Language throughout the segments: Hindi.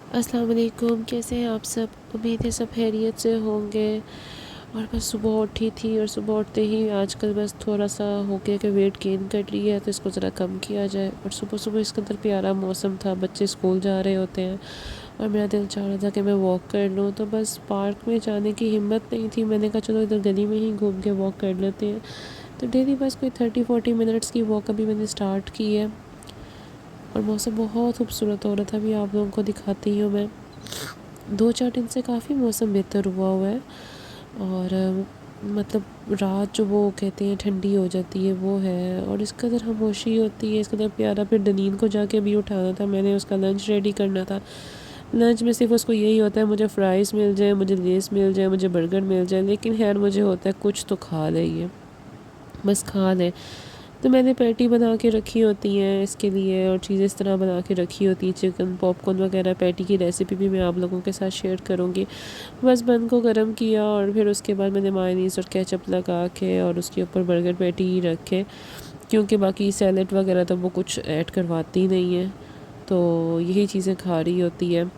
अस्सलाम वालेकुम। कैसे हैं आप सब? उम्मीद है सब खैरियत से होंगे। और बस सुबह उठी थी और सुबह उठते ही आजकल बस थोड़ा सा हो गया कि वेट गेन कर रही है, तो इसको ज़रा कम किया जाए। और सुबह सुबह इसके अंदर प्यारा मौसम था, बच्चे स्कूल जा रहे होते हैं और मेरा दिल चाह रहा था कि मैं वॉक कर लूँ, तो बस पार्क में जाने की हिम्मत नहीं थी। मैंने कहा चलो इधर गली में ही घूम के वॉक कर लेते हैं। तो डेली बस कोई 30-40 मिनट्स की वॉक अभी मैंने स्टार्ट की है और मौसम बहुत खूबसूरत हो रहा था। अभी आप लोगों को दिखाती हूँ मैं। 2-4 दिन से काफ़ी मौसम बेहतर हुआ है और मतलब रात जो वो कहते हैं ठंडी हो जाती है वो है, और इस कदर खामोशी होती है, इस कदर प्यारा। फिर डनीन को जाके अभी उठाना था मैंने, उसका लंच रेडी करना था। लंच में सिर्फ उसको यही होता है मुझे फ़्राइज़ मिल जाए, मुझे लेस मिल जाए, मुझे बर्गर मिल जाए, लेकिन खैर मुझे होता है कुछ तो खा ले, ये बस खा ले। तो मैंने पैटी बना के रखी होती हैं इसके लिए, और चीज़ें इस तरह बना के रखी होती हैं, चिकन पॉपकॉर्न वगैरह। पैटी की रेसिपी भी मैं आप लोगों के साथ शेयर करूँगी। बस बन को गर्म किया और फिर उसके बाद मैंने मायोनीज़ और केचप लगा के और उसके ऊपर बर्गर पैटी ही रखे, क्योंकि बाकी सैलेड वगैरह तो वो कुछ ऐड करवाती नहीं है, तो यही चीज़ें खा रही होती है।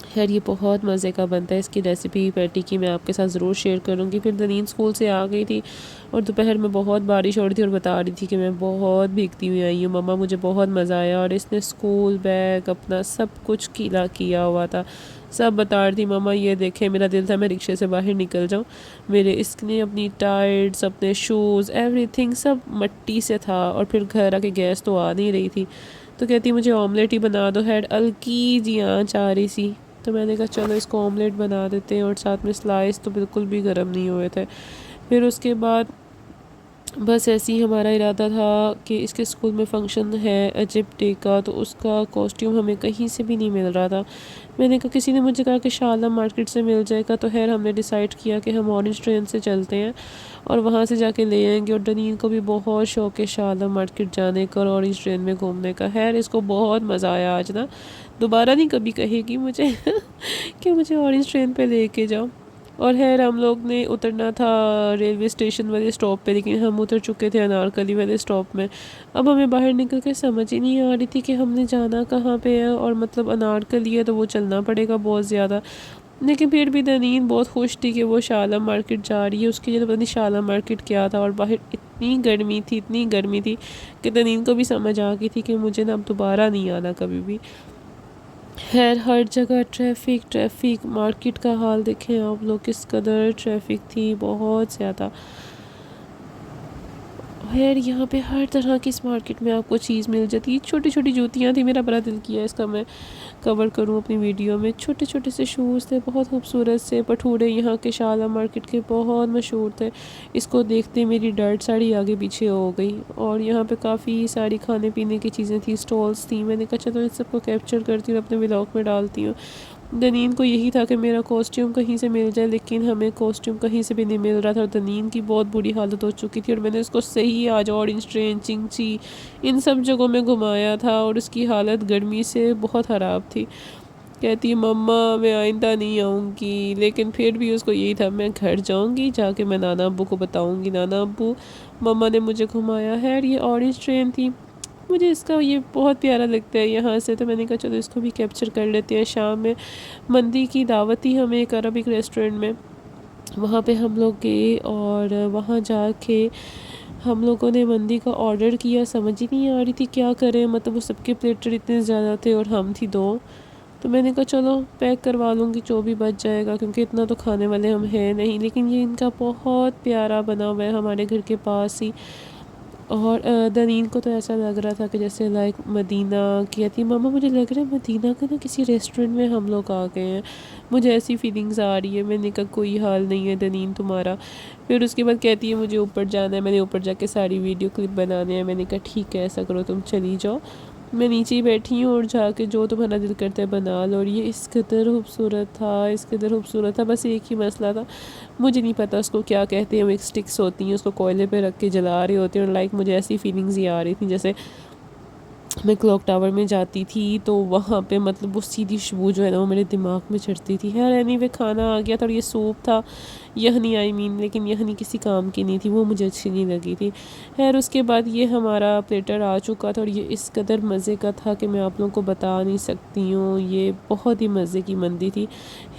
खैर ये बहुत मज़े का बनता है। इसकी रेसिपी पैटी की मैं आपके साथ ज़रूर शेयर करूँगी। फिर दनीन स्कूल से आ गई थी और दोपहर में बहुत बारिश हो रही थी और बता रही थी कि मैं बहुत भीगती हुई आई हूँ मम्मा, मुझे बहुत मज़ा आया। और इसने स्कूल बैग अपना सब कुछ गीला किया हुआ था। सब बता रही थी मम्मा ये देखे, मेरा दिल था मैं रिक्शे से बाहर निकल जाऊँ। मेरे इसने अपनी टाइट्स, अपने शूज़, एवरीथिंग सब मट्टी से था। और फिर घर आके गैस तो आ नहीं रही थी, तो कहती मुझे ऑमलेट ही बना दो। हेड हल्की जी आँच आ रही सी, तो मैंने कहा चलो इसको ऑमलेट बना देते हैं। और साथ में स्लाइस तो बिल्कुल भी गर्म नहीं हुए थे। फिर उसके बाद बस ऐसे ही हमारा इरादा था कि इसके स्कूल में फ़ंक्शन है इजिप्ट डे का, तो उसका कॉस्ट्यूम हमें कहीं से भी नहीं मिल रहा था। मैंने कहा, किसी ने मुझे कहा कि शाला मार्केट से मिल जाएगा, तो खैर हमने डिसाइड किया कि हम ऑरेंज ट्रेन से चलते हैं और वहाँ से जाके ले आएंगे। और डनीन को भी बहुत शौक़ है शाला मार्केट जाने का और ऑरेंज ट्रेन में घूमने का। खैर इसको बहुत मज़ा आया आज ना, दोबारा नहीं कभी कहेगी मुझे कि मुझे ऑरेंज ट्रेन पे लेके जाओ। और खैर हम लोग ने उतरना था रेलवे स्टेशन वाले स्टॉप पे, लेकिन हम उतर चुके थे अनारकली वाले स्टॉप में। अब हमें बाहर निकल के समझ ही नहीं आ रही थी कि हमने जाना कहाँ पे है, और मतलब अनारकली है तो वो चलना पड़ेगा बहुत ज़्यादा। लेकिन फिर भी दनीन बहुत खुश थी कि वो शाला मार्केट जा रही है। उसके लिए तो पता नहीं शाला मार्केट क्या था, और बाहर इतनी गर्मी थी, इतनी गर्मी थी कि दनीन को भी समझ आ गई थी कि मुझे ना अब दोबारा नहीं आना कभी भी। खैर हर जगह ट्रैफिक ट्रैफिक, मार्केट का हाल देखें आप लोग, किस कदर ट्रैफिक थी, बहुत ज़्यादा। खैर यहाँ पे हर तरह की इस मार्केट में आपको चीज़ मिल जाती है। छोटी छोटी जूतियाँ थी, मेरा बड़ा दिल किया इसका मैं कवर करूँ अपनी वीडियो में। छोटे छोटे से शूज़ थे बहुत खूबसूरत से। भटूरे यहाँ के शाला मार्केट के बहुत मशहूर थे। इसको देखते मेरी डर्ट साड़ी आगे पीछे हो गई। और यहाँ पे काफ़ी सारी खाने पीने की चीज़ें थी, स्टॉल्स थी। मैंने कहा चलो इन सबको कैप्चर करती हूँ, अपने व्लॉग में डालती हूँ। दनीन को यही था कि मेरा कॉस्ट्यूम कहीं से मिल जाए, लेकिन हमें कॉस्ट्यूम कहीं से भी नहीं मिल रहा था। और दनीन की बहुत बुरी हालत हो चुकी थी, और मैंने उसको सही आज ऑरेंज ट्रेन, चिंची, इन सब जगहों में घुमाया था, और उसकी हालत गर्मी से बहुत ख़राब थी। कहती है मम्मा मैं आइंदा नहीं आऊँगी, लेकिन फिर भी उसको यही था मैं घर जाऊँगी, जाके मैं नाना अब्बू को बताऊँगी, नाना अब्बू मम्मा ने मुझे घुमाया है। ये ऑरेंज ट्रेन थी, मुझे इसका ये बहुत प्यारा लगता है यहाँ से, तो मैंने कहा चलो इसको भी कैप्चर कर लेते हैं। शाम में मंदी की दावत थी हमें एक अरबिक रेस्टोरेंट में, वहाँ पे हम लोग गए और वहाँ जाके हम लोगों ने मंदी का ऑर्डर किया। समझ ही नहीं आ रही थी क्या करें, मतलब वो सबके प्लेटर इतने ज़्यादा थे और हम थी दो। तो मैंने कहा चलो पैक करवा लूँगी जो भी बच जाएगा, क्योंकि इतना तो खाने वाले हम हैं नहीं। लेकिन ये इनका बहुत प्यारा बना हुआ है हमारे घर के पास ही। और दनीन को तो ऐसा लग रहा था कि जैसे लाइक मदीना की थी। मामा मुझे लग रहा है मदीना का ना किसी रेस्टोरेंट में हम लोग आ गए हैं, मुझे ऐसी फीलिंग्स आ रही है। मैंने कहा कोई हाल नहीं है दनीन तुम्हारा। फिर उसके बाद कहती है मुझे ऊपर जाना है, मैंने ऊपर जाके सारी वीडियो क्लिप बनाने हैं। मैंने कहा ठीक है ऐसा करो तुम चली जाओ, मैं नीचे ही बैठी हूँ और जाके जो तुम्हारा दिल करता है बना लो। और ये इस कदर खूबसूरत था, इस कदर खूबसूरत था। बस एक ही मसला था, मुझे नहीं पता उसको क्या कहते हैं, वो एक स्टिक्स होती हैं उसको कोयले पे रख के जला रहे होते हैं। और लाइक मुझे ऐसी फीलिंग्स ही आ रही थी जैसे मैं क्लॉक टावर में जाती थी तो वहाँ पे मतलब वो सीधी खुशबू जो है ना वो मेरे दिमाग में चढ़ती थी। खैर एनीवे खाना आ गया था और ये सूप था, यखनी आई मीन, लेकिन यखनी किसी काम की नहीं थी, वो मुझे अच्छी नहीं लगी थी। खैर उसके बाद ये हमारा प्लेटर आ चुका था और ये इस कदर मज़े का था कि मैं आप लोगों को बता नहीं सकती हूँ, ये बहुत ही मज़े की मंदी थी।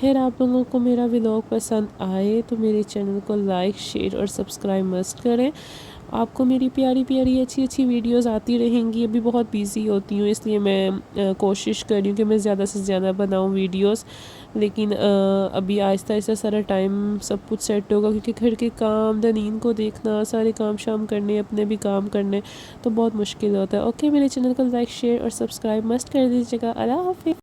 खैर आप लोगों को मेरा व्लॉग पसंद आए तो मेरे चैनल को लाइक शेयर और सब्सक्राइब मस्ट करें। आपको मेरी प्यारी प्यारी अच्छी अच्छी वीडियोस आती रहेंगी। अभी बहुत बिज़ी होती हूँ इसलिए मैं कोशिश कर रही हूँ कि मैं ज़्यादा से ज़्यादा बनाऊँ वीडियोस, लेकिन अभी आहिस्ता आहिस्ता सारा टाइम सब कुछ सेट होगा क्योंकि घर के काम, दनीन को देखना, सारे काम शाम करने, अपने भी काम करने, तो बहुत मुश्किल होता है। ओके, मेरे चैनल को लाइक शेयर और सब्सक्राइब मस्ट कर दीजिएगा। अल्लाह हाफिज़।